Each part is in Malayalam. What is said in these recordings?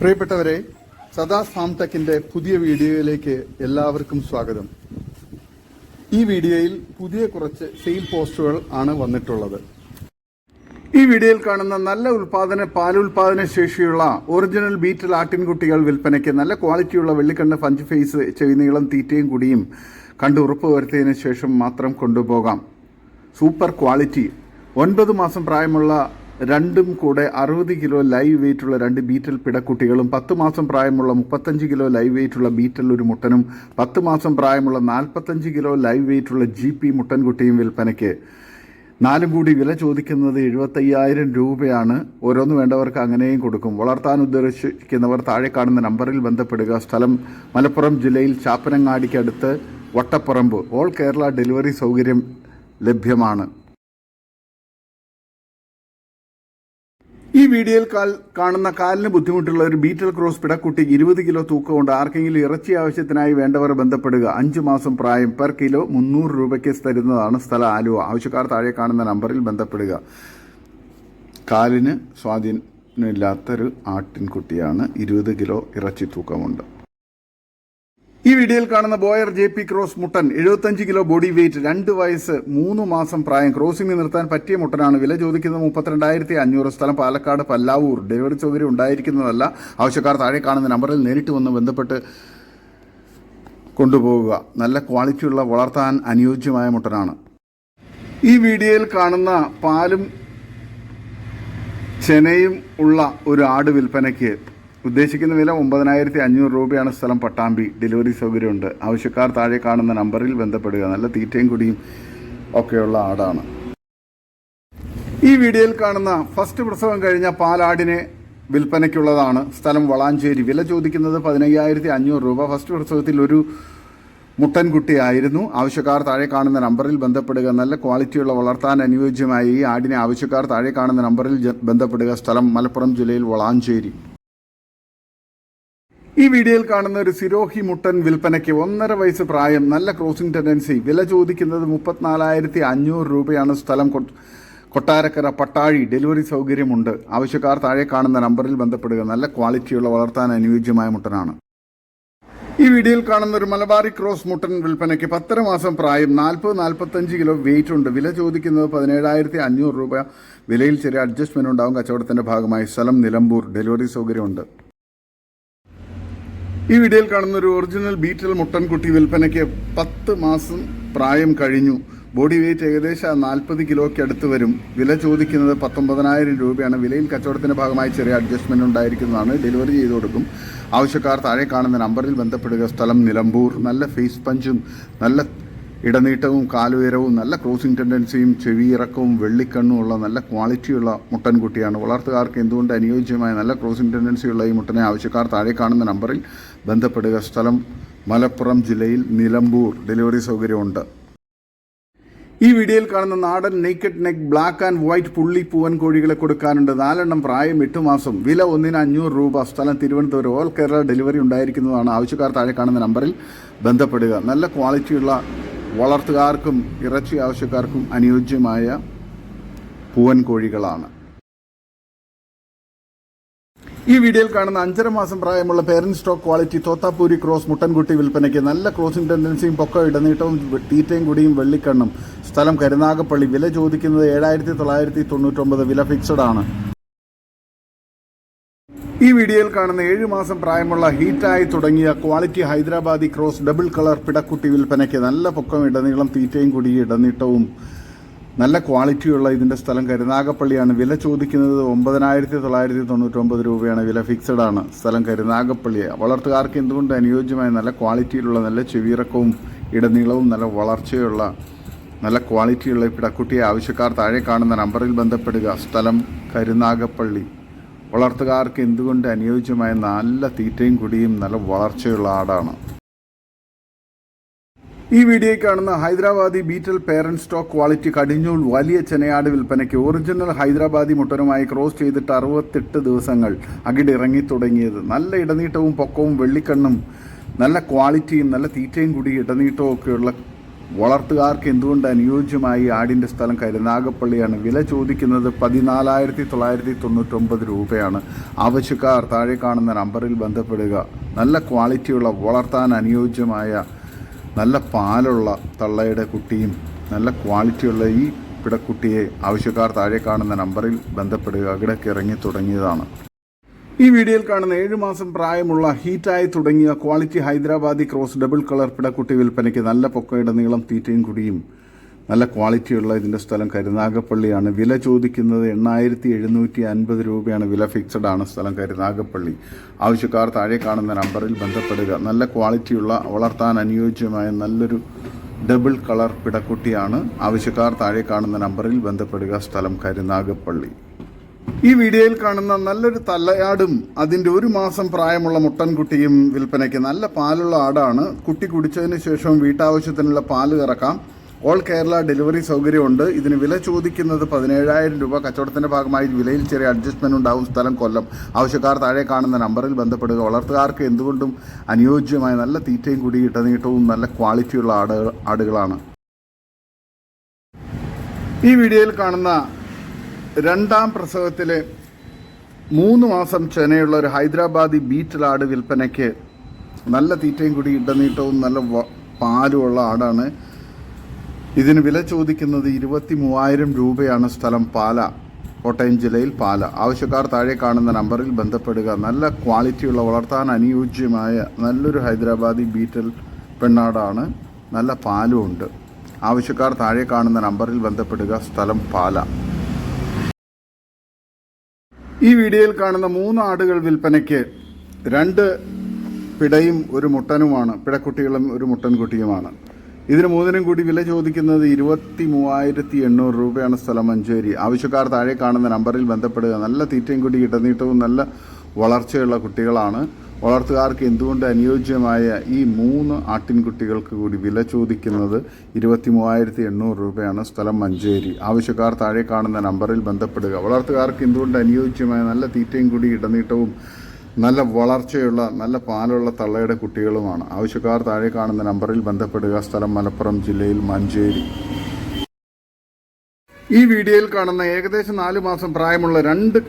പ്രിയപ്പെട്ടവരെ, സദാസ് ഫാം ടെക്കിന്റെ പുതിയ വീഡിയോയിലേക്ക് എല്ലാവർക്കും സ്വാഗതം. ഈ വീഡിയോയിൽ പുതിയ കുറച്ച് സെയിൽ പോസ്റ്റുകൾ ആണ് വന്നിട്ടുള്ളത്. ഈ വീഡിയോയിൽ കാണുന്ന നല്ല പാലുൽപാദന ശേഷിയുള്ള ഒറിജിനൽ ബീറ്റൽ ആട്ടിൻകുട്ടികൾ വിൽപ്പനയ്ക്ക്. നല്ല ക്വാളിറ്റിയുള്ള വെള്ളിക്കണ്ണ്, ഫഞ്ച് ഫേസ്, ചെവിനീളം, തീറ്റയും കുടിയും കണ്ട് ഉറപ്പ് വരുത്തിയതിനു ശേഷം മാത്രം കൊണ്ടുപോകാം. Super quality. 9 മാസം പ്രായമുള്ള രണ്ടും കൂടെ 60 കിലോ ലൈവ് വെയിറ്റുള്ള 2 ബീറ്റൽ പിടക്കുട്ടികളും, 10 മാസം പ്രായമുള്ള 35 കിലോ ലൈവ് വെയിറ്റുള്ള ബീറ്റൽ ഒരു മുട്ടനും, 10 മാസം പ്രായമുള്ള 45 കിലോ ലൈവ് വെയിറ്റുള്ള GP മുട്ടൻകുട്ടിയും വിൽപ്പനയ്ക്ക്. 4 കൂടി വില ചോദിക്കുന്നത് 75,000 രൂപയാണ്. ഓരോന്ന് വേണ്ടവർക്ക് അങ്ങനെയും കൊടുക്കും. വളർത്താൻ ഉദ്ദേശിക്കുന്നവർ താഴെ കാണുന്ന നമ്പറിൽ ബന്ധപ്പെടുക. സ്ഥലം മലപ്പുറം ജില്ലയിൽ ചാപ്പനങ്ങാടിക്കടുത്ത് വട്ടപ്പറമ്പ്. ഓൾ കേരള ഡെലിവറി സൗകര്യം ലഭ്യമാണ്. ഈ വീഡിയോയിൽ കാണുന്ന കാലിന് ബുദ്ധിമുട്ടുള്ള ഒരു ബീറ്റൽ ക്രോസ് പിടക്കുട്ടി 20 കിലോ തൂക്കമുണ്ട്. ആർക്കെങ്കിലും ഇറച്ചി ആവശ്യത്തിനായി വേണ്ടവർ ബന്ധപ്പെടുക. 5 മാസം പ്രായം. പെർ കിലോ 300 രൂപയ്ക്ക് തരുന്നതാണ്. സ്ഥലം ആലുവ. ആവശ്യക്കാർ താഴെ കാണുന്ന നമ്പറിൽ ബന്ധപ്പെടുക. കാലിന് സ്വാധീനമില്ലാത്തൊരു ആട്ടിൻകുട്ടിയാണ്. 20 കിലോ ഇറച്ചി തൂക്കമുണ്ട്. ഈ വീഡിയോയിൽ കാണുന്ന ബോയർ JP ക്രോസ് മുട്ടൻ 75 കിലോ ബോഡി വെയിറ്റ്, 2 വയസ്സ് 3 മാസം പ്രായം. ക്രോസിംഗ് നിർത്താൻ പറ്റിയ മുട്ടനാണ്. വില ചോദിക്കുന്നത് 32,500. സ്ഥലം പാലക്കാട് പല്ലാവൂർ. ഡെലിവറി സൗകര്യം ഉണ്ടായിരിക്കുന്നതല്ല. ആവശ്യക്കാർ താഴെ കാണുന്ന നമ്പറിൽ നേരിട്ട് വന്ന് ബന്ധപ്പെട്ട് കൊണ്ടുപോവുക. നല്ല ക്വാളിറ്റിയുള്ള വളർത്താൻ അനുയോജ്യമായ മുട്ടനാണ്. ഈ വീഡിയോയിൽ കാണുന്ന പാലും ചെനയും ഉള്ള ഒരു ആട് വിൽപ്പനയ്ക്ക്. ഉദ്ദേശിക്കുന്ന വില 9,500 രൂപയാണ്. സ്ഥലം പട്ടാമ്പി. ഡെലിവറി സൗകര്യമുണ്ട്. ആവശ്യക്കാർ താഴെ കാണുന്ന നമ്പറിൽ ബന്ധപ്പെടുക. നല്ല തീറ്റയും കുടിയും ഒക്കെയുള്ള ആടാണ്. ഈ വീഡിയോയിൽ കാണുന്ന ഫസ്റ്റ് പ്രസവം കഴിഞ്ഞ പാലാടിനെ വിൽപ്പനയ്ക്കുള്ളതാണ്. സ്ഥലം വളാഞ്ചേരി. വില ചോദിക്കുന്നത് 15,500 രൂപ. ഫസ്റ്റ് പ്രസവത്തിൽ ഒരു മുട്ടൻകുട്ടിയായിരുന്നു. ആവശ്യക്കാർ താഴെ കാണുന്ന നമ്പറിൽ ബന്ധപ്പെടുക. നല്ല ക്വാളിറ്റിയുള്ള വളർത്താൻ അനുയോജ്യമായ ഈ ആടിനെ ആവശ്യക്കാർ താഴെ കാണുന്ന നമ്പറിൽ ബന്ധപ്പെടുക. സ്ഥലം മലപ്പുറം ജില്ലയിൽ വളാഞ്ചേരി. ഈ വീഡിയോയിൽ കാണുന്ന ഒരു സിരോഹി മുട്ടൻ വിൽപ്പനയ്ക്ക്. 1.5 വയസ്സ് പ്രായം. നല്ല ക്രോസിംഗ് ടെൻഡൻസി. വില ചോദിക്കുന്നത് 34,500 രൂപയാണ്. സ്ഥലം കൊട്ടാരക്കര പട്ടാഴി. ഡെലിവറി സൗകര്യമുണ്ട്. ആവശ്യക്കാർ താഴെ കാണുന്ന നമ്പറിൽ ബന്ധപ്പെടുക. നല്ല ക്വാളിറ്റിയുള്ള വളർത്താൻ അനുയോജ്യമായ മുട്ടനാണ്. ഈ വീഡിയോയിൽ കാണുന്ന ഒരു മലബാറി ക്രോസ് മുട്ടൻ വിൽപ്പനയ്ക്ക്. 10 മാസം പ്രായം. 40-45 കിലോ വെയിറ്റ് ഉണ്ട്. വില ചോദിക്കുന്നത് 17,500 രൂപ. വിലയിൽ ചെറിയ അഡ്ജസ്റ്റ്മെന്റ് ഉണ്ടാവും കച്ചവടത്തിന്റെ ഭാഗമായി. സ്ഥലം നിലമ്പൂർ. ഡെലിവറി സൗകര്യമുണ്ട്. ഈ വീഡിയോയിൽ കാണുന്ന ഒരു ഒറിജിനൽ ബീറ്റൽ മുട്ടൻകുട്ടി വിൽപ്പനയ്ക്ക്. 10 മാസം പ്രായം കഴിഞ്ഞു. ബോഡി വെയിറ്റ് ഏകദേശം 40 കിലോയ്ക്ക് അടുത്ത് വരും. വില ചോദിക്കുന്നത് 19,000 രൂപയാണ്. വിലയിൽ കച്ചവടത്തിന്റെ ഭാഗമായി ചെറിയ അഡ്ജസ്റ്റ്മെന്റ് ഉണ്ടായിരിക്കുന്നതാണ്. ഡെലിവറി ചെയ്തു കൊടുക്കും. ആവശ്യക്കാർ താഴെ കാണുന്ന നമ്പറിൽ ബന്ധപ്പെടുക. സ്ഥലം നിലമ്പൂർ. നല്ല ഫേസ് പഞ്ചും നല്ല ഇടനീട്ടവും കാലുയരവും നല്ല ക്രോസിംഗ് ടെൻഡൻസിയും ചെവിയിറക്കവും വെള്ളിക്കണ്ണും ഉള്ള നല്ല ക്വാളിറ്റിയുള്ള മുട്ടൻകുട്ടിയാണ്. വളർത്തുകാർക്ക് എന്തുകൊണ്ട് അനുയോജ്യമായ നല്ല ക്രോസിംഗ് ടെൻഡൻസിയുള്ള ഈ മുട്ടനെ ആവശ്യക്കാർ താഴെ കാണുന്ന നമ്പറിൽ ബന്ധപ്പെടുക. സ്ഥലം മലപ്പുറം ജില്ലയിൽ നിലമ്പൂർ. ഡെലിവറി സൗകര്യമുണ്ട്. ഈ വീഡിയോയിൽ കാണുന്ന നാടൻ naked neck black and white പുള്ളി പൂവൻ കോഴികളെ കൊടുക്കാനുണ്ട്. 4 എണ്ണം. പ്രായം 8 മാസം. വില 1,500 രൂപ. സ്ഥലം തിരുവനന്തപുരം. ഓൾ കേരള ഡെലിവറി ഉണ്ടായിരിക്കുന്നതാണ്. ആവശ്യക്കാർ താഴെ കാണുന്ന നമ്പറിൽ ബന്ധപ്പെടുക. നല്ല ക്വാളിറ്റിയുള്ള വളർത്തുകാർക്കും ഇറച്ചി ആവശ്യക്കാർക്കും അനുയോജ്യമായ പൂവൻ കോഴികളാണ്. ഈ വീഡിയോയിൽ കാണുന്ന 5.5 മാസം പ്രായമുള്ള parent stock quality Totapuri cross മുട്ടൻകുട്ടി വിൽപ്പനയ്ക്ക്. നല്ല ക്രോസിംഗ് ടെൻഡൻസിയും പൊക്ക ഇടനീട്ടവും തീറ്റയും കുടിയും വെള്ളിക്കണ്ണും. സ്ഥലം കരുനാഗപ്പള്ളി. വില ചോദിക്കുന്നത് 7,999. വില ഫിക്സഡ് ആണ്. ഈ വീഡിയോയിൽ കാണുന്ന 7 മാസം പ്രായമുള്ള ഹീറ്റായി തുടങ്ങിയ quality Hyderabadi cross double colour പിടക്കുട്ടി വിൽപ്പനയ്ക്ക്. നല്ല പൊക്കം ഇടനീളം തീറ്റയും കുടിയും ഇടനീട്ടവും നല്ല ക്വാളിറ്റിയുള്ള ഇതിൻ്റെ സ്ഥലം കരുനാഗപ്പള്ളിയാണ്. വില ചോദിക്കുന്നത് 9,999 രൂപയാണ്. വില ഫിക്സഡ് ആണ്. സ്ഥലം കരുനാഗപ്പള്ളി. വളർത്തുകാർക്ക് എന്തുകൊണ്ട് അനുയോജ്യമായ നല്ല ക്വാളിറ്റിയിലുള്ള നല്ല ചെവിയിറക്കവും ഇടനീളവും നല്ല വളർച്ചയുള്ള നല്ല ക്വാളിറ്റിയുള്ള പിടക്കുട്ടിയെ ആവശ്യക്കാർ താഴെ കാണുന്ന നമ്പറിൽ ബന്ധപ്പെടുക. സ്ഥലം കരുനാഗപ്പള്ളി. വളർത്തുകാർക്ക് എന്തുകൊണ്ട് അനുയോജ്യമായ നല്ല തീറ്റയും കുടിയും നല്ല വളർച്ചയുള്ള ആടാണ്. ഈ വീഡിയോയിൽ കാണുന്ന Hyderabadi Beetal parent stock quality കടിഞ്ഞൂൽ വലിയ ചെനയാട് വിൽപ്പനയ്ക്ക്. ഒറിജിനൽ ഹൈദരാബാദി മുട്ടനുമായി ക്രോസ് ചെയ്തിട്ട് 68 ദിവസങ്ങൾ അകിടിറങ്ങി തുടങ്ങിയത്. നല്ല ഇടനീട്ടവും പൊക്കവും വെള്ളിക്കണ്ണും നല്ല ക്വാളിറ്റിയും നല്ല തീറ്റയും കൂടി ഇടനീട്ടവും ഒക്കെയുള്ള വളർത്തുകാർക്ക് എന്തുകൊണ്ട് അനുയോജ്യമായി ആടിൻ്റെ സ്ഥലം കരുനാഗപ്പള്ളിയാണ്. വില ചോദിക്കുന്നത് 14,999 രൂപയാണ്. ആവശ്യക്കാർ താഴെ കാണുന്ന നമ്പറിൽ ബന്ധപ്പെടുക. നല്ല ക്വാളിറ്റിയുള്ള വളർത്താൻ അനുയോജ്യമായ നല്ല പാലുള്ള തള്ളയുടെ കുട്ടിയും നല്ല ക്വാളിറ്റിയുള്ള ഈ പിടക്കുട്ടിയെ ആവശ്യക്കാർ താഴെ കാണുന്ന നമ്പറിൽ ബന്ധപ്പെടുക. അവിടേക്ക് ഇറങ്ങി തുടങ്ങിയതാണ്. ഈ വീഡിയോയിൽ കാണുന്ന 7 മാസം പ്രായമുള്ള ഹീറ്റായി തുടങ്ങിയ quality Hyderabadi cross double colour പിടക്കുട്ടി വിൽപ്പനയ്ക്ക്. നല്ല പൊക്കയുടെ നീളം, തീറ്റയും കുടിയും നല്ല ക്വാളിറ്റിയുള്ള ഇതിൻ്റെ സ്ഥലം കരുനാഗപ്പള്ളിയാണ്. വില ചോദിക്കുന്നത് 8,750 രൂപയാണ്. വില ഫിക്സഡ് ആണ്. സ്ഥലം കരുനാഗപ്പള്ളി. ആവശ്യക്കാർ താഴെ കാണുന്ന നമ്പറിൽ ബന്ധപ്പെടുക. നല്ല ക്വാളിറ്റിയുള്ള വളർത്താൻ അനുയോജ്യമായ നല്ലൊരു ഡബിൾ കളർ പിടക്കുട്ടിയാണ്. ആവശ്യക്കാർ താഴെ കാണുന്ന നമ്പറിൽ ബന്ധപ്പെടുക. സ്ഥലം കരുനാഗപ്പള്ളി. ഈ വീഡിയോയിൽ കാണുന്ന നല്ലൊരു തള്ളയാടും അതിൻ്റെ 1 മാസം പ്രായമുള്ള മുട്ടൻകുട്ടിയും വിൽപ്പനയ്ക്ക്. നല്ല പാലുള്ള ആടാണ്. കുട്ടി കുടിച്ചതിന് ശേഷം വീട്ടാവശ്യത്തിനുള്ള പാല് കറക്കാം. ഓൾ കേരള ഡെലിവറി സൗകര്യമുണ്ട്. ഇതിന് വില ചോദിക്കുന്നത് 17,000 രൂപ. കച്ചവടത്തിൻ്റെ ഭാഗമായി വിലയിൽ ചെറിയ അഡ്ജസ്റ്റ്മെൻറ്റ് ഉണ്ടാവും. സ്ഥലം കൊല്ലം. ആവശ്യക്കാർ താഴെ കാണുന്ന നമ്പറിൽ ബന്ധപ്പെടുക. വളർത്തുകാർക്ക് എന്തുകൊണ്ടും അനുയോജ്യമായ നല്ല തീറ്റയും കൂടി ഇടനീട്ടവും നല്ല ക്വാളിറ്റിയുള്ള ആടുകളാണ്. ഈ വീഡിയോയിൽ കാണുന്ന 2ാം പ്രസവത്തിലെ 3 മാസം ചെനയുള്ള ഒരു ഹൈദരാബാദി ബീറ്റൽ ആട് വിൽപ്പനയ്ക്ക്. നല്ല തീറ്റയും കൂടി ഇടനീട്ടവും നല്ല പാലുമുള്ള ആടാണ്. ഇതിന് വില ചോദിക്കുന്നത് 23,000 രൂപയാണ്. സ്ഥലം പാല, കോട്ടയം ജില്ലയിൽ പാല. ആവശ്യക്കാർ താഴെ കാണുന്ന നമ്പറിൽ ബന്ധപ്പെടുക. നല്ല ക്വാളിറ്റിയുള്ള വളർത്താൻ അനുയോജ്യമായ നല്ലൊരു ഹൈദരാബാദി ബീറ്റൽ പെണ്ണാടാണ്. നല്ല പാലും ഉണ്ട്. ആവശ്യക്കാർ താഴെ കാണുന്ന നമ്പറിൽ ബന്ധപ്പെടുക. സ്ഥലം പാല. ഈ വീഡിയോയിൽ കാണുന്ന 3 ആടുകൾ വിൽപ്പനയ്ക്ക്. 2 പിടയും 1 മുട്ടനുമാണ്. പിടക്കുട്ടികളും 1 മുട്ടൻകുട്ടിയുമാണ്. ഇതിന് 3നും കൂടി വില ചോദിക്കുന്നത് 23,800 രൂപയാണ്. സ്ഥലം മഞ്ചേരി. ആവശ്യക്കാർ താഴെ കാണുന്ന നമ്പറിൽ ബന്ധപ്പെടുക. നല്ല തീറ്റയും കൂടി ഇടനീട്ടവും നല്ല വളർച്ചയുള്ള കുട്ടികളാണ്. വളർത്തുകാർക്ക് എന്തുകൊണ്ട് അനുയോജ്യമായ ഈ 3 ആട്ടിൻകുട്ടികൾക്ക് കൂടി വില ചോദിക്കുന്നത് 23,800 രൂപയാണ്. സ്ഥലം മഞ്ചേരി. ആവശ്യക്കാർ താഴെ കാണുന്ന നമ്പറിൽ ബന്ധപ്പെടുക. വളർത്തുകാർക്ക് എന്തുകൊണ്ട് അനുയോജ്യമായ നല്ല തീറ്റയും കൂടി ഇടനീട്ടവും നല്ല വളർച്ചയുള്ള നല്ല പാലുള്ള തള്ളയുടെ കുട്ടികളുമാണ്. ആവശ്യക്കാർ താഴെ കാണുന്ന നമ്പറിൽ ബന്ധപ്പെടുക. സ്ഥലം മലപ്പുറം ജില്ലയിൽ മഞ്ചേരി. ഈ വീഡിയോയിൽ കാണുന്ന ഏകദേശം 4 മാസം പ്രായമുള്ള 2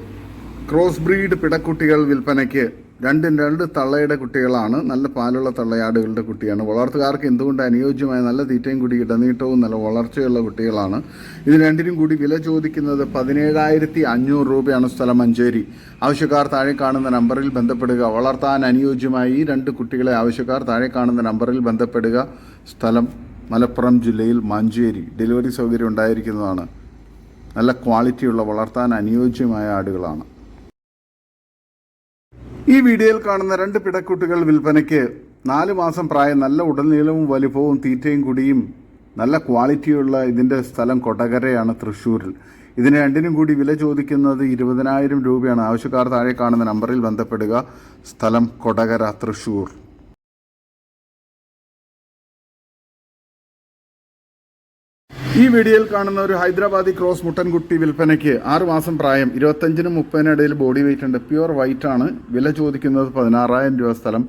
ക്രോസ് ബ്രീഡ് പിടക്കുട്ടികൾ വിൽപ്പനയ്ക്ക്. 2 തള്ളയുടെ കുട്ടികളാണ്. നല്ല പാലുള്ള തള്ളയാടുകളുടെ കുട്ടിയാണ്. വളർത്തുകാർക്ക് എന്തുകൊണ്ട് അനുയോജ്യമായ നല്ല തീറ്റയും കൂടി ഇടനീട്ടവും നല്ല വളർച്ചയുള്ള കുട്ടികളാണ്. ഇതിന് 2നും കൂടി വില ചോദിക്കുന്നത് 17,500 രൂപയാണ്. സ്ഥലം മഞ്ചേരി. ആവശ്യക്കാർ താഴെ കാണുന്ന നമ്പറിൽ ബന്ധപ്പെടുക. വളർത്താൻ അനുയോജ്യമായ ഈ 2 കുട്ടികളെ ആവശ്യക്കാർ താഴെ കാണുന്ന നമ്പറിൽ ബന്ധപ്പെടുക. സ്ഥലം മലപ്പുറം ജില്ലയിൽ മഞ്ചേരി. ഡെലിവറി സൗകര്യം ഉണ്ടായിരിക്കുന്നതാണ്. നല്ല ക്വാളിറ്റിയുള്ള വളർത്താൻ അനുയോജ്യമായ ആടുകളാണ്. ഈ വീഡിയോയിൽ കാണുന്ന 2 പിടക്കുട്ടികൾ വിൽപ്പനയ്ക്ക്. 4 മാസം പ്രായം, നല്ല ഉടൽനീളവും വലിപ്പവും തീറ്റയും കുടിയും നല്ല ക്വാളിറ്റിയുള്ള ഇതിൻ്റെ സ്ഥലം കൊടകരയാണ്, തൃശ്ശൂരിൽ. ഇതിന് 2നും കൂടി വില ചോദിക്കുന്നത് 20,000 രൂപയാണ്. ആവശ്യക്കാർ താഴെ കാണുന്ന നമ്പറിൽ ബന്ധപ്പെടുക. സ്ഥലം കൊടകര, തൃശ്ശൂർ. ഈ വീഡിയോയിൽ കാണുന്ന ഒരു ഹൈദരാബാദി ക്രോസ് മുട്ടൻകുട്ടി വിൽപ്പനയ്ക്ക്. 6 മാസം പ്രായം, 25നും 30നും ഇടയിൽ ബോഡി വെയിറ്റ് ഉണ്ട്. പ്യുവർ വൈറ്റ് ആണ്. വില ചോദിക്കുന്നത് 16,000 രൂപ. സ്ഥലം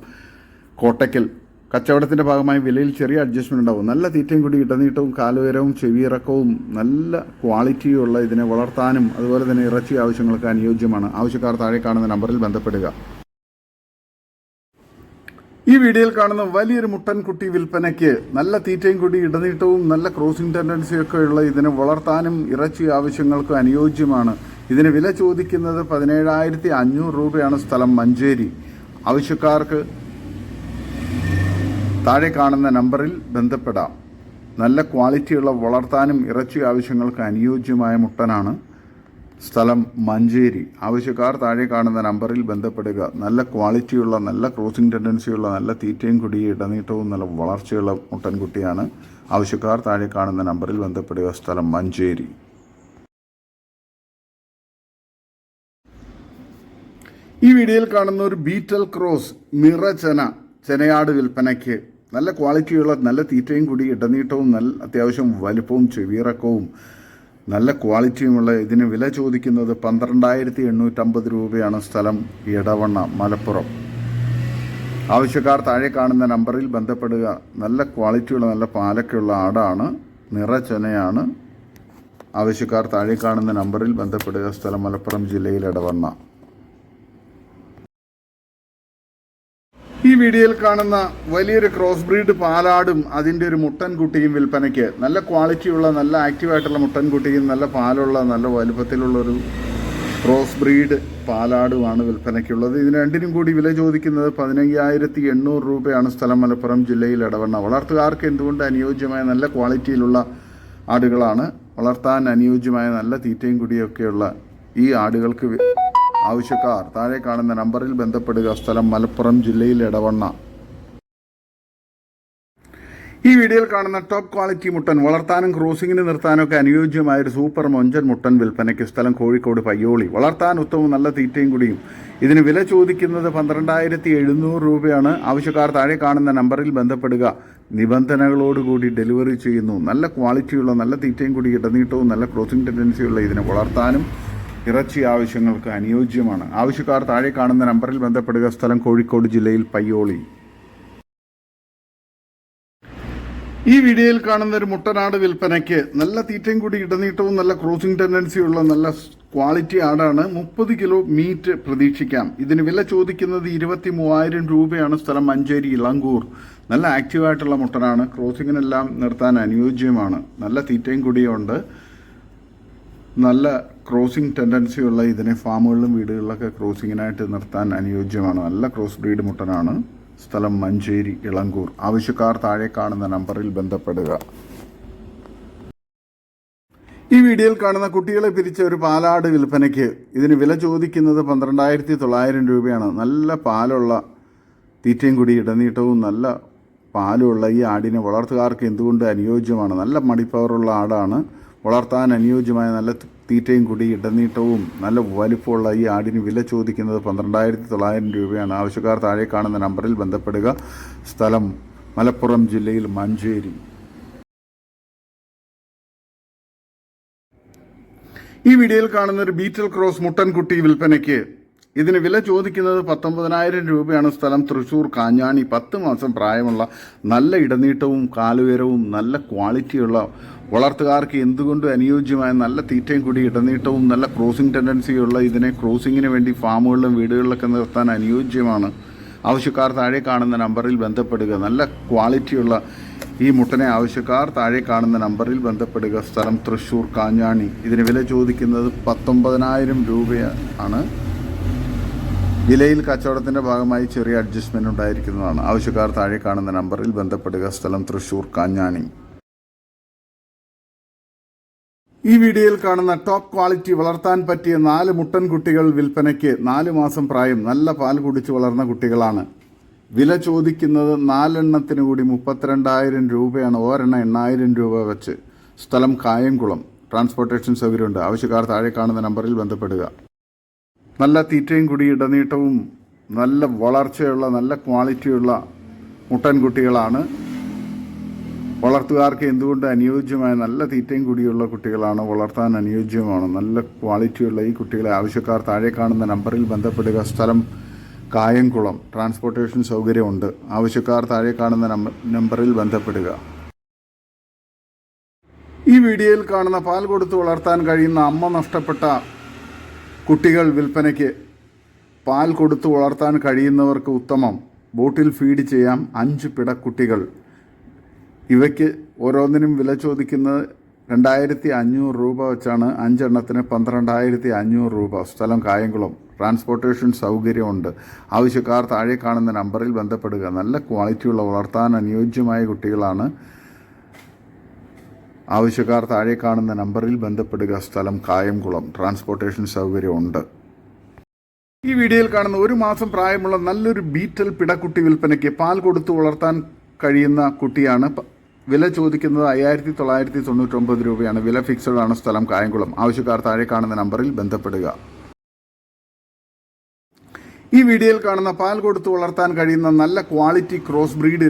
കോട്ടയ്ക്കൽ. കച്ചവടത്തിൻ്റെ ഭാഗമായി വിലയിൽ ചെറിയ അഡ്ജസ്റ്റ്മെൻറ്റ് ഉണ്ടാവും. നല്ല തീറ്റയും കൂടി ഇടനീട്ടവും കാലുയരവും ചെവിയിറക്കവും നല്ല ക്വാളിറ്റിയുള്ള ഇതിനെ വളർത്താനും അതുപോലെ തന്നെ ഇറച്ചി ആവശ്യങ്ങൾക്ക് അനുയോജ്യമാണ്. ആവശ്യക്കാർ താഴെ കാണുന്ന നമ്പറിൽ ബന്ധപ്പെടുക. ഈ വീഡിയോയിൽ കാണുന്ന വലിയൊരു മുട്ടൻകുട്ടി വിൽപ്പനയ്ക്ക്. നല്ല തീറ്റയും കൂടി ഇടനീട്ടവും നല്ല ക്രോസിംഗ് ടെൻഡൻസിയൊക്കെ ഉള്ള ഇതിനെ വളർത്താനും ഇറച്ചി ആവശ്യങ്ങൾക്ക് അനുയോജ്യമാണ്. ഇതിന് വില ചോദിക്കുന്നത് 17,500 രൂപയാണ്. സ്ഥലം മഞ്ചേരി. ആവശ്യക്കാർക്ക് താഴെ കാണുന്ന നമ്പറിൽ ബന്ധപ്പെടാം. നല്ല ക്വാളിറ്റിയുള്ള വളർത്താനും ഇറച്ചി ആവശ്യങ്ങൾക്ക് അനുയോജ്യമായ മുട്ടനാണ്. സ്ഥലം മഞ്ചേരി. ആവശ്യക്കാർ താഴെ കാണുന്ന നമ്പറിൽ ബന്ധപ്പെടുക. നല്ല ക്വാളിറ്റിയുള്ള നല്ല ക്രോസിംഗ് ടെൻഡൻസിയുള്ള നല്ല തീറ്റയും കുടിയും ഇടനീട്ടവും നല്ല വളർച്ചയുള്ള മുട്ടൻകുട്ടിയാണ്. ആവശ്യക്കാർ താഴെ കാണുന്ന നമ്പറിൽ ബന്ധപ്പെടുക. സ്ഥലം മഞ്ചേരി. ഈ വീഡിയോയിൽ കാണുന്ന ഒരു ബീറ്റൽ ക്രോസ് മിറ ചെനയാട് വിൽപ്പനയ്ക്ക്. നല്ല ക്വാളിറ്റിയുള്ള നല്ല തീറ്റയും കൂടി ഇടനീട്ടവും നല്ല അത്യാവശ്യം വലുപ്പവും ചെവിയിറക്കവും നല്ല ക്വാളിറ്റിയുമുള്ള ഇതിന് വില ചോദിക്കുന്നത് 12,850 രൂപയാണ്. സ്ഥലം ഇടവണ്ണ, മലപ്പുറം. ആവശ്യക്കാർ താഴെ കാണുന്ന നമ്പറിൽ ബന്ധപ്പെടുക. നല്ല ക്വാളിറ്റിയുള്ള നല്ല പാലൊക്കെയുള്ള ആടാണ്, നിറച്ചെനയാണ്. ആവശ്യക്കാർ താഴെ കാണുന്ന നമ്പറിൽ ബന്ധപ്പെടുക. സ്ഥലം മലപ്പുറം ജില്ലയിൽ എടവണ്ണ. ഈ വീഡിയോയിൽ കാണുന്ന വലിയൊരു ക്രോസ് ബ്രീഡ് പാലാടും അതിൻ്റെ ഒരു മുട്ടൻകുട്ടിയും വിൽപ്പനയ്ക്ക്. നല്ല ക്വാളിറ്റിയുള്ള നല്ല ആക്റ്റീവായിട്ടുള്ള മുട്ടൻകുട്ടിയും നല്ല പാലുള്ള നല്ല വലുപ്പത്തിലുള്ളൊരു ക്രോസ് ബ്രീഡ് പാലാടുമാണ് വിൽപ്പനയ്ക്കുള്ളത്. ഇതിന് രണ്ടിനും കൂടി വില ചോദിക്കുന്നത് 15,800 രൂപയാണ്. സ്ഥലം മലപ്പുറം ജില്ലയിൽ എടവണ്ണ. വളർത്തുകാർക്ക് എന്തുകൊണ്ട് അനുയോജ്യമായ നല്ല ക്വാളിറ്റിയിലുള്ള ആടുകളാണ്. വളർത്താൻ അനുയോജ്യമായ നല്ല തീറ്റയും കുടിയൊക്കെയുള്ള ഈ ആടുകൾക്ക് ആവശ്യക്കാർ താഴെ കാണുന്ന നമ്പറിൽ ബന്ധപ്പെടുക. സ്ഥലം മലപ്പുറം ജില്ലയിൽ എടവണ്ണ. ഈ വീഡിയോയിൽ കാണുന്ന ടോപ്പ് ക്വാളിറ്റി മുട്ടൻ വളർത്താനും ക്രോസിങ്ങിന് നിർത്താനും ഒക്കെ അനുയോജ്യമായ ഒരു സൂപ്പർ മൊഞ്ചൻ മുട്ടൻ വിൽപ്പനയ്ക്ക്. സ്ഥലം കോഴിക്കോട് പയ്യോളി. വളർത്താൻ ഉത്തമവും നല്ല തീറ്റയും കുടിയും. ഇതിന് വില ചോദിക്കുന്നത് 12,700 രൂപയാണ്. ആവശ്യക്കാർ താഴെ കാണുന്ന നമ്പറിൽ ബന്ധപ്പെടുക. നിബന്ധനകളോടുകൂടി ഡെലിവറി ചെയ്യുന്നു. നല്ല ക്വാളിറ്റിയുള്ള നല്ല തീറ്റയും കൂടി ഇടനീട്ടവും നല്ല ക്രോസിംഗ് ടെൻഡൻസിയുള്ള ഇതിനെ വളർത്താനും ഇറച്ചി ആവശ്യങ്ങൾക്ക് അനുയോജ്യമാണ്. ആവശ്യക്കാർ താഴെ കാണുന്ന നമ്പറിൽ ബന്ധപ്പെടുക. സ്ഥലം കോഴിക്കോട് ജില്ലയിൽ പയ്യോളി. ഈ വീഡിയോയിൽ കാണുന്ന ഒരു മുട്ടനാട് വിൽപ്പനയ്ക്ക്. നല്ല തീറ്റയും കൂടി ഇടനീട്ടവും നല്ല ക്രോസിംഗ് ടെൻഡൻസിയുള്ള നല്ല ക്വാളിറ്റി ആടാണ്. 30 കിലോ മീറ്റ് പ്രതീക്ഷിക്കാം. ഇതിന് വില ചോദിക്കുന്നത് 23,000 രൂപയാണ്. സ്ഥലം മഞ്ചേരി ഇളങ്കൂർ. നല്ല ആക്റ്റീവായിട്ടുള്ള മുട്ടനാണ്. ക്രോസിങ്ങിനെല്ലാം നിർത്താൻ അനുയോജ്യമാണ്. നല്ല തീറ്റയും കൂടിയുണ്ട്. നല്ല ക്രോസിംഗ് ടെൻഡൻസിയുള്ള ഇതിനെ ഫാമുകളിലും വീടുകളിലൊക്കെ ക്രോസിങ്ങിനായിട്ട് നിർത്താൻ അനുയോജ്യമാണ്. നല്ല ക്രോസ് ബ്രീഡ് മുട്ടനാണ്. സ്ഥലം മഞ്ചേരി ഇളങ്കൂർ. ആവശ്യക്കാർ താഴെ കാണുന്ന നമ്പറിൽ ബന്ധപ്പെടുക. ഈ വീഡിയോയിൽ കാണുന്ന കുട്ടികളെ പിരിച്ച ഒരു പാലാട് വിൽപ്പനയ്ക്ക്. ഇതിന് വില ചോദിക്കുന്നത് 12,900 രൂപയാണ്. നല്ല പാലുള്ള തീറ്റയും കൂടി ഇടനീട്ടവും നല്ല പാലുള്ള ഈ ആടിനെ വളർത്തുകാർക്ക് എന്തുകൊണ്ട് അനുയോജ്യമാണ്. നല്ല മടിപ്പവറുള്ള ആടാണ്. വളർത്താൻ അനുയോജ്യമായ നല്ല തീറ്റയും കൂടി ഇടനീട്ടവും നല്ല വലിപ്പമുള്ള ഈ ആടിന് വില ചോദിക്കുന്നത് 12,900 രൂപയാണ്. ആവശ്യക്കാർ താഴെ കാണുന്ന നമ്പറിൽ ബന്ധപ്പെടുക. സ്ഥലം മലപ്പുറം ജില്ലയിൽ മഞ്ചേരി. ഈ വീഡിയോയിൽ കാണുന്ന ഒരു ബീറ്റൽ ക്രോസ് മുട്ടൻകുട്ടി വിൽപ്പനയ്ക്ക്. ഇതിന് വില ചോദിക്കുന്നത് 19,000 രൂപയാണ്. സ്ഥലം തൃശ്ശൂർ കാഞ്ഞാണി. 10 മാസം പ്രായമുള്ള നല്ല ഇടനീട്ടവും കാലുയരവും നല്ല ക്വാളിറ്റിയുള്ള വളർത്തുകാർക്ക് എന്തുകൊണ്ട് അനുയോജ്യമായ നല്ല തീറ്റയും കൂടി ഇടനീട്ടവും നല്ല ക്രോസിംഗ് ടെൻഡൻസിയുള്ള ഇതിനെ ക്രോസിങ്ങിന് വേണ്ടി ഫാമുകളിലും വീടുകളിലൊക്കെ നിർത്താൻ അനുയോജ്യമാണ്. ആവശ്യക്കാർ താഴെ കാണുന്ന നമ്പറിൽ ബന്ധപ്പെടുക. നല്ല ക്വാളിറ്റിയുള്ള ഈ മുട്ടനെ ആവശ്യക്കാർ താഴെ കാണുന്ന നമ്പറിൽ ബന്ധപ്പെടുക. സ്ഥലം തൃശ്ശൂർ കാഞ്ഞാണി. ഇതിന് വില ചോദിക്കുന്നത് 19,000 രൂപയാണ്. വിലയിൽ കച്ചവടത്തിൻ്റെ ഭാഗമായി ചെറിയ അഡ്ജസ്റ്റ്മെൻറ്റ് ഉണ്ടായിരിക്കുന്നതാണ്. ആവശ്യക്കാർ താഴെ കാണുന്ന നമ്പറിൽ ബന്ധപ്പെടുക. സ്ഥലം തൃശ്ശൂർ കാഞ്ഞാണി. ഈ വീഡിയോയിൽ കാണുന്ന ടോപ്പ് ക്വാളിറ്റി വളർത്താൻ പറ്റിയ 4 മുട്ടൻകുട്ടികൾ വിൽപ്പനയ്ക്ക്. 4 മാസം പ്രായം നല്ല പാൽ കുടിച്ച് വളർന്ന കുട്ടികളാണ്. വില ചോദിക്കുന്നത് 4 എണ്ണത്തിന് കൂടി 32,000 രൂപയാണ്. ഒരെണ്ണം 8,000 രൂപ വെച്ച്. സ്ഥലം കായംകുളം. ട്രാൻസ്പോർട്ടേഷൻ സൗകര്യമുണ്ട്. ആവശ്യക്കാർ താഴെ കാണുന്ന നമ്പറിൽ ബന്ധപ്പെടുക. നല്ല തീറ്റയും കൂടി ഇടനീട്ടവും നല്ല വളർച്ചയുള്ള നല്ല ക്വാളിറ്റിയുള്ള മുട്ടൻകുട്ടികളാണ്. വളർത്തുകാർക്ക് എന്തുകൊണ്ട് അനുയോജ്യമായ നല്ല തീറ്റയും കൂടിയുള്ള കുട്ടികളാണ്. വളർത്താൻ അനുയോജ്യമാണ്. നല്ല ക്വാളിറ്റിയുള്ള ഈ കുട്ടികളെ ആവശ്യക്കാർ താഴെ കാണുന്ന നമ്പറിൽ ബന്ധപ്പെടുക. സ്ഥലം കായംകുളം. ട്രാൻസ്പോർട്ടേഷൻ സൗകര്യമുണ്ട്. ആവശ്യക്കാർ താഴെ കാണുന്ന നമ്പറിൽ ബന്ധപ്പെടുക. ഈ വീഡിയോയിൽ കാണുന്ന പാൽ കൊടുത്ത് വളർത്താൻ കഴിയുന്ന അമ്മ നഷ്ടപ്പെട്ട കുട്ടികൾ വിൽപ്പനയ്ക്ക്. പാൽ കൊടുത്ത് വളർത്താൻ കഴിയുന്നവർക്ക് ഉത്തമം. ബോട്ടിൽ ഫീഡ് ചെയ്യാം. 5 പിടക്കുട്ടികൾ. ഇവയ്ക്ക് ഓരോന്നിനും വില ചോദിക്കുന്നത് 2,500 രൂപ വെച്ചാണ്. 5 എണ്ണത്തിന് 12,500 രൂപ. സ്ഥലം കായംകുളം. ട്രാൻസ്പോർട്ടേഷൻ സൗകര്യമുണ്ട്. ആവശ്യക്കാർ താഴെ കാണുന്ന നമ്പറിൽ ബന്ധപ്പെടുക. നല്ല ക്വാളിറ്റിയുള്ള വളർത്താൻ അനുയോജ്യമായ കുട്ടികളാണ്. ആവശ്യക്കാർ താഴെ കാണുന്ന നമ്പറിൽ ബന്ധപ്പെടുക. സ്ഥലം കായംകുളം. ട്രാൻസ്പോർട്ടേഷൻ സൗകര്യമുണ്ട്. ഈ വീഡിയോയിൽ കാണുന്ന 1 മാസം പ്രായമുള്ള നല്ലൊരു ബീറ്റൽ പിടക്കുട്ടി വിൽപ്പനയ്ക്ക്. പാൽ കൊടുത്ത് വളർത്താൻ കഴിയുന്ന കുട്ടിയാണ്. വില ചോദിക്കുന്നത് 5,999 രൂപയാണ്. വില ഫിക്സഡ് ആണ്. സ്ഥലം കായംകുളം. ആവശ്യക്കാർ താഴെ കാണുന്ന നമ്പറിൽ ബന്ധപ്പെടുക. ഈ വീഡിയോയിൽ കാണുന്ന പാൽ കൊടുത്ത് വളർത്താൻ കഴിയുന്ന നല്ല ക്വാളിറ്റി ക്രോസ് ബ്രീഡ്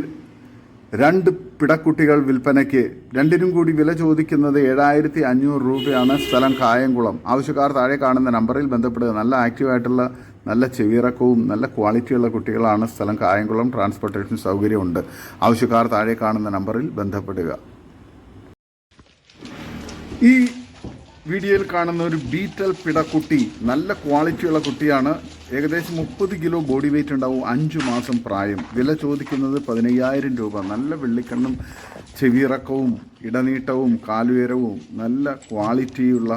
2 പിടക്കുട്ടികൾ വിൽപ്പനയ്ക്ക്. രണ്ടിനും കൂടി വില ചോദിക്കുന്നത് 7,500 രൂപയാണ്. സ്ഥലം കായംകുളം. ആവശ്യക്കാർ താഴെ കാണുന്ന നമ്പറിൽ ബന്ധപ്പെടുക. നല്ല ആക്റ്റീവായിട്ടുള്ള നല്ല ചെവിയിറക്കവും നല്ല ക്വാളിറ്റിയുള്ള കുട്ടികളാണ്. സ്ഥലം കായംകുളം. ട്രാൻസ്പോർട്ടേഷൻ സൗകര്യമുണ്ട്. ആവശ്യക്കാർ താഴെ കാണുന്ന നമ്പറിൽ ബന്ധപ്പെടുക. ഈ വീഡിയോയിൽ കാണുന്ന ഒരു ബീറ്റൽ പിടക്കുട്ടി നല്ല ക്വാളിറ്റിയുള്ള കുട്ടിയാണ്. ഏകദേശം 30 കിലോ ബോഡി വെയിറ്റ് ഉണ്ടാവും. 5 മാസം പ്രായം. വില ചോദിക്കുന്നത് 15,000 രൂപ. നല്ല വെള്ളിക്കണ്ണും ചെവിയിറക്കവും ഇടനീട്ടവും കാലുയരവും നല്ല ക്വാളിറ്റിയുള്ള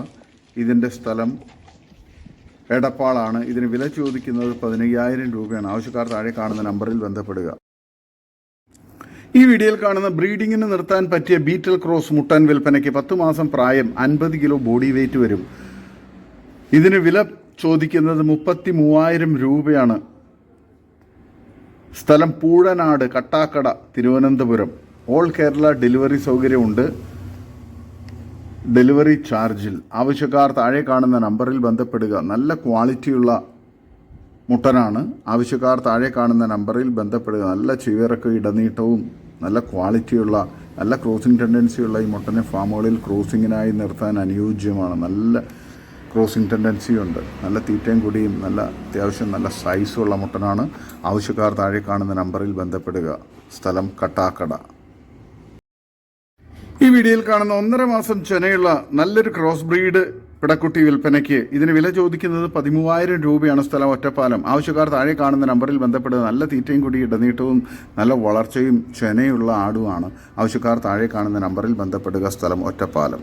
ഇതിൻ്റെ സ്ഥലം എടപ്പാളാണ്. ഇതിന് വില ചോദിക്കുന്നത് 15,000 രൂപയാണ്. ആവശ്യക്കാർ താഴെ കാണുന്ന നമ്പറിൽ ബന്ധപ്പെടുക. ഈ വീഡിയോയിൽ കാണുന്ന ബ്രീഡിങ്ങിന് നിർത്താൻ പറ്റിയ ബീറ്റൽ ക്രോസ് മുട്ടൻ വിൽപ്പനയ്ക്ക്. 10 മാസം പ്രായം. 50 കിലോ ബോഡി വെയിറ്റ് വരും. ഇതിന് വില ചോദിക്കുന്നത് 33,000 രൂപയാണ്. സ്ഥലം പൂഴനാട്, കട്ടാക്കട, തിരുവനന്തപുരം. ഓൾ കേരള ഡെലിവറി സൗകര്യമുണ്ട്. ഡെലിവറി ചാർജിൽ. ആവശ്യക്കാർ താഴെ കാണുന്ന നമ്പറിൽ ബന്ധപ്പെടുക. നല്ല ക്വാളിറ്റിയുള്ള മുട്ടനാണ്. ആവശ്യക്കാർ താഴെ കാണുന്ന നമ്പറിൽ ബന്ധപ്പെടുക. നല്ല ചെവിയിറക്കവും ഇടനീട്ടവും നല്ല ക്വാളിറ്റിയുള്ള നല്ല ക്രോസിംഗ് ടെൻഡൻസിയുള്ള ഈ മുട്ടനെ ഫാമുകളിൽ ക്രോസിങ്ങിനായി നിർത്താൻ അനുയോജ്യമാണ്. നല്ല ക്രോസിംഗ് ടെൻഡൻസിയുണ്ട്. നല്ല തീറ്റയും കൂടിയും നല്ല അത്യാവശ്യം നല്ല സൈസുള്ള മുട്ടനാണ്. ആവശ്യക്കാർ താഴെ കാണുന്ന നമ്പറിൽ ബന്ധപ്പെടുക. സ്ഥലം കട്ടാക്കട. ഈ വീഡിയോയിൽ കാണുന്ന 1.5 മാസം ചെനയുള്ള നല്ലൊരു ക്രോസ് ബ്രീഡ് പിടക്കുട്ടി വിൽപ്പനയ്ക്ക്. ഇതിന് വില ചോദിക്കുന്നത് 13,000 രൂപയാണ്. സ്ഥലം ഒറ്റപ്പാലം. ആവശ്യക്കാർ താഴെ കാണുന്ന നമ്പറിൽ ബന്ധപ്പെടുക. നല്ല തീറ്റയും കൂടി ഇടനീട്ടവും നല്ല വളർച്ചയും ചെനയുള്ള ആടുമാണ്. ആവശ്യക്കാർ താഴെ കാണുന്ന നമ്പറിൽ ബന്ധപ്പെടുക. സ്ഥലം ഒറ്റപ്പാലം.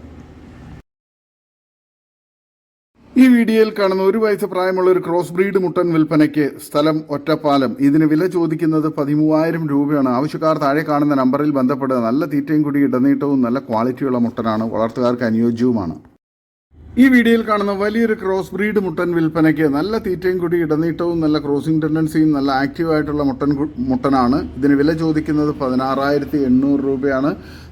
ഈ വീഡിയോയിൽ കാണുന്ന 1 വയസ്സ് പ്രായമുള്ള ഒരു ക്രോസ് ബ്രീഡ് മുട്ടൻ വിൽപ്പനയ്ക്ക്. സ്ഥലം ഒറ്റപ്പാലം. ഇതിന് വില ചോദിക്കുന്നത് 13,000 രൂപയാണ്. ആവശ്യക്കാർ താഴെ കാണുന്ന നമ്പറിൽ ബന്ധപ്പെടുക. നല്ല തീറ്റയും കൂടി ഇടനീട്ടവും നല്ല ക്വാളിറ്റിയുള്ള മുട്ടനാണ്. വളർത്തുകാർക്ക് അനുയോജ്യവുമാണ്. ഈ വീഡിയോയിൽ കാണുന്ന വലിയൊരു ക്രോസ് ബ്രീഡ് മുട്ടൻ വിൽപ്പനയ്ക്ക്. നല്ല തീറ്റയും കൂടി ഇടനീട്ടവും നല്ല ക്രോസിംഗ് ടെൻഡൻസിയും നല്ല ആക്റ്റീവായിട്ടുള്ള മുട്ടനാണ്. ഇതിന് വില ചോദിക്കുന്നത് 16,800 രൂപയാണ്.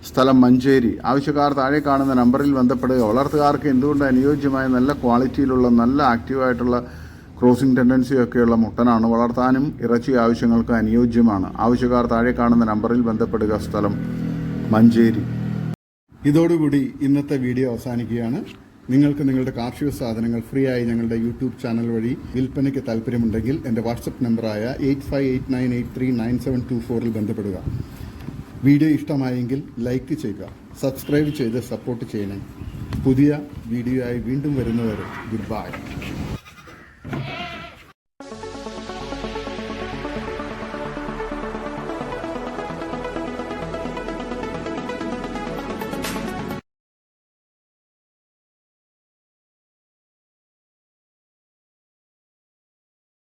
സ്ഥലം മഞ്ചേരി. ആവശ്യക്കാർ താഴെ കാണുന്ന നമ്പറിൽ ബന്ധപ്പെടുക. വളർത്തുകാർക്ക് എന്തുകൊണ്ട് അനുയോജ്യമായ നല്ല ക്വാളിറ്റിയിലുള്ള നല്ല ആക്റ്റീവായിട്ടുള്ള ക്രോസിംഗ് ടെൻഡൻസിയൊക്കെയുള്ള മുട്ടനാണ്. വളർത്താനും ഇറച്ചി ആവശ്യങ്ങൾക്ക് അനുയോജ്യമാണ്. ആവശ്യക്കാർ താഴെ കാണുന്ന നമ്പറിൽ ബന്ധപ്പെടുക. സ്ഥലം മഞ്ചേരി. ഇതോടുകൂടി ഇന്നത്തെ വീഡിയോ അവസാനിക്കുകയാണ്. നിങ്ങൾക്ക് നിങ്ങളുടെ കാർഷിക സാധനങ്ങൾ ഫ്രീ ആയി ഞങ്ങളുടെ യൂട്യൂബ് ചാനൽ വഴി വിൽപ്പനയ്ക്ക് താല്പര്യമുണ്ടെങ്കിൽ എൻ്റെ വാട്സപ്പ് നമ്പറായ 8589839724 ബന്ധപ്പെടുക. വീഡിയോ ഇഷ്ടമായെങ്കിൽ ലൈക്ക് ചെയ്യുക, സബ്സ്ക്രൈബ് ചെയ്ത് സപ്പോർട്ട് ചെയ്യണേ. പുതിയ വീഡിയോ ആയി വീണ്ടും വരുന്നവരെ ഗുഡ് ബൈ.